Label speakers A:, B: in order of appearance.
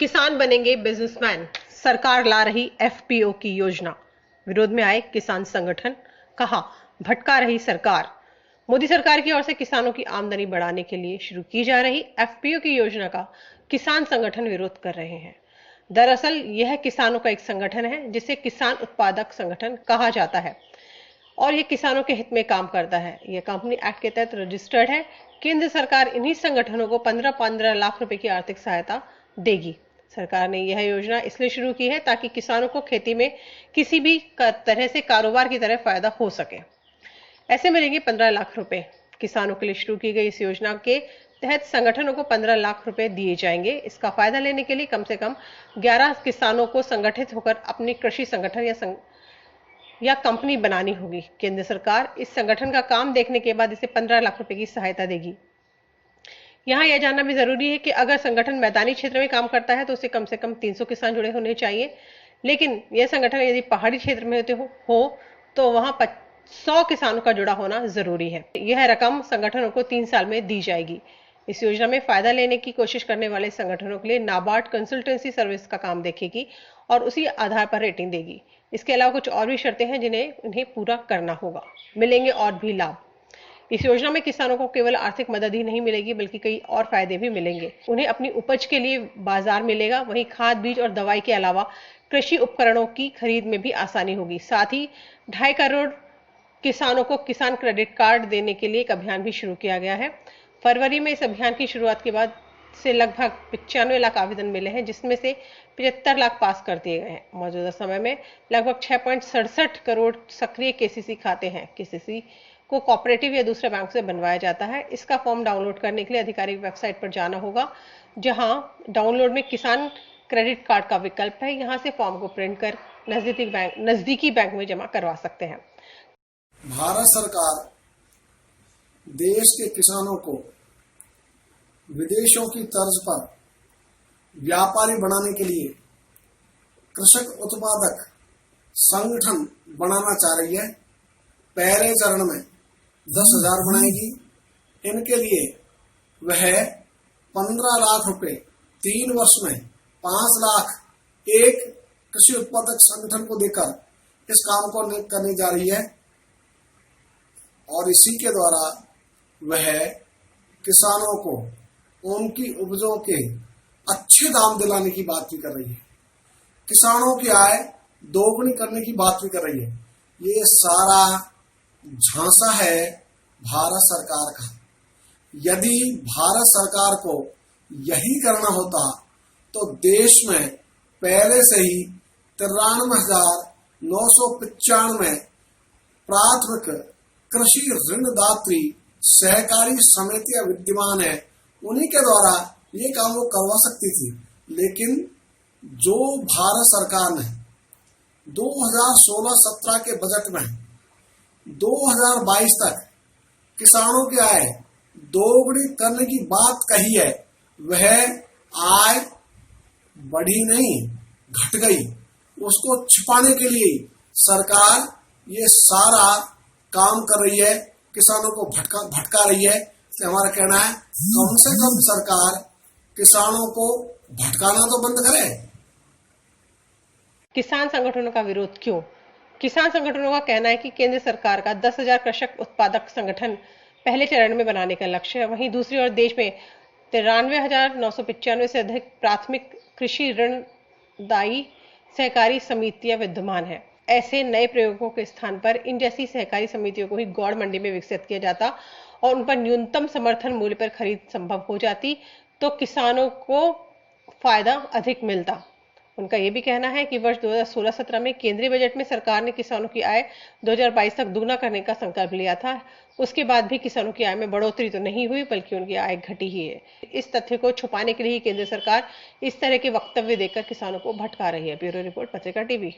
A: किसान बनेंगे बिजनेसमैन, सरकार ला रही एफपीओ की योजना। विरोध में आए किसान संगठन, कहा भटका रही सरकार। मोदी सरकार की ओर से किसानों की आमदनी बढ़ाने के लिए शुरू की जा रही एफपीओ की योजना का किसान संगठन विरोध कर रहे हैं। दरअसल यह किसानों का एक संगठन है जिसे किसान उत्पादक संगठन कहा जाता है और यह किसानों के हित में काम करता है। यह कंपनी एक्ट के तहत रजिस्टर्ड है। केंद्र सरकार इन्हीं संगठनों को 15-15 लाख रुपए की आर्थिक सहायता देगी। सरकार ने यह योजना इसलिए शुरू की है ताकि किसानों को खेती में किसी भी तरह से कारोबार की तरह फायदा हो सके। ऐसे मिलेंगे 15 लाख रुपए। किसानों के लिए शुरू की गई इस योजना के तहत संगठनों को 15 लाख रुपए दिए जाएंगे। इसका फायदा लेने के लिए कम से कम 11 किसानों को संगठित होकर अपनी कृषि संगठन या कंपनी बनानी होगी। केंद्र सरकार इस संगठन का काम देखने के बाद इसे 15 लाख रुपए की सहायता देगी। यहाँ यह जानना भी जरूरी है कि अगर संगठन मैदानी क्षेत्र में काम करता है तो उसे कम से कम 300 किसान जुड़े होने चाहिए, लेकिन यह संगठन यदि पहाड़ी क्षेत्र में हो तो वहां 100 किसानों का जुड़ा होना जरूरी है। यह रकम संगठनों को 3 साल में दी जाएगी। इस योजना में फायदा लेने की कोशिश करने वाले संगठनों के लिए नाबार्ड कंसल्टेंसी सर्विस का काम देखेगी और उसी आधार पर रेटिंग देगी। इसके अलावा कुछ और भी शर्तें हैं जिन्हें उन्हें पूरा करना होगा। मिलेंगे और भी लाभ। इस योजना में किसानों को केवल आर्थिक मदद ही नहीं मिलेगी बल्कि कई और फायदे भी मिलेंगे। उन्हें अपनी उपज के लिए बाजार मिलेगा, वहीं खाद, बीज और दवाई के अलावा कृषि उपकरणों की खरीद में भी आसानी होगी। साथ ही 2.5 करोड़ किसानों को किसान क्रेडिट कार्ड देने के लिए एक अभियान भी शुरू किया गया है। फरवरी में इस अभियान की शुरुआत के बाद से लगभग 95 लाख आवेदन मिले हैं, जिसमें से 75 लाख पास कर दिए गए हैं। मौजूदा समय में लगभग 6.67 करोड़ सक्रिय केसीसी खाते हैं। केसीसी को कोऑपरेटिव या दूसरे बैंक से बनवाया जाता है। इसका फॉर्म डाउनलोड करने के लिए आधिकारिक वेबसाइट पर जाना होगा, जहां डाउनलोड में किसान क्रेडिट कार्ड का विकल्प है। यहां से फॉर्म को प्रिंट कर नजदीकी बैंक में जमा करवा सकते हैं।
B: भारत सरकार देश के किसानों को विदेशों की तर्ज पर व्यापारी बनाने के लिए कृषक उत्पादक संगठन बनाना चाह रही है। पहले चरण में 10,000 बनाएगी। इनके लिए वह 15 लाख रुपए 3 वर्ष में 5 लाख एक कृषि उत्पादक संगठन को देकर इस काम को करने जा रही है और इसी के द्वारा वह किसानों को उनकी उपजों के अच्छे दाम दिलाने की बात भी कर रही है। किसानों की आय दोगुनी करने की बात भी कर रही है। ये सारा झांसा है भारत सरकार का। यदि भारत सरकार को यही करना होता तो देश में पहले से ही 93,995 प्राथमिक कृषि ऋणदात्री सहकारी समितियां विद्यमान है। उन्हीं के द्वारा ये काम वो करवा सकती थी, लेकिन जो भारत सरकार ने 2016-17 के बजट में 2022 तक किसानों की आय दोगुनी करने की बात कही है, वह आय बढ़ी नहीं घट गई। उसको छिपाने के लिए सरकार ये सारा काम कर रही है, किसानों को भटका रही है। तो हमारा कहना है कम से कम सरकार किसानों को भटकाना तो बंद करे।
A: किसान संगठनों का विरोध क्यों? किसान संगठनों का कहना है कि केंद्र सरकार का 10,000 कृषक उत्पादक संगठन पहले चरण में बनाने का लक्ष्य है। वहीं दूसरी ओर देश में 93,995 से अधिक प्राथमिक कृषि ऋणदायी सहकारी समितियां विद्यमान है। ऐसे नए प्रयोगों के स्थान पर इन जैसी सहकारी समितियों को ही गौड़ मंडी में विकसित किया जाता और उन पर न्यूनतम समर्थन मूल्य पर खरीद संभव हो जाती तो किसानों को फायदा अधिक मिलता। उनका यह भी कहना है कि वर्ष 2016-17 में केंद्रीय बजट में सरकार ने किसानों की आय 2022 तक दुगना करने का संकल्प लिया था। उसके बाद भी किसानों की आय में बढ़ोतरी तो नहीं हुई बल्कि उनकी आय घटी ही है। इस तथ्य को छुपाने के लिए केंद्र सरकार इस तरह के वक्तव्य देकर किसानों को भटका रही है। ब्यूरो रिपोर्ट, पत्रिका टीवी।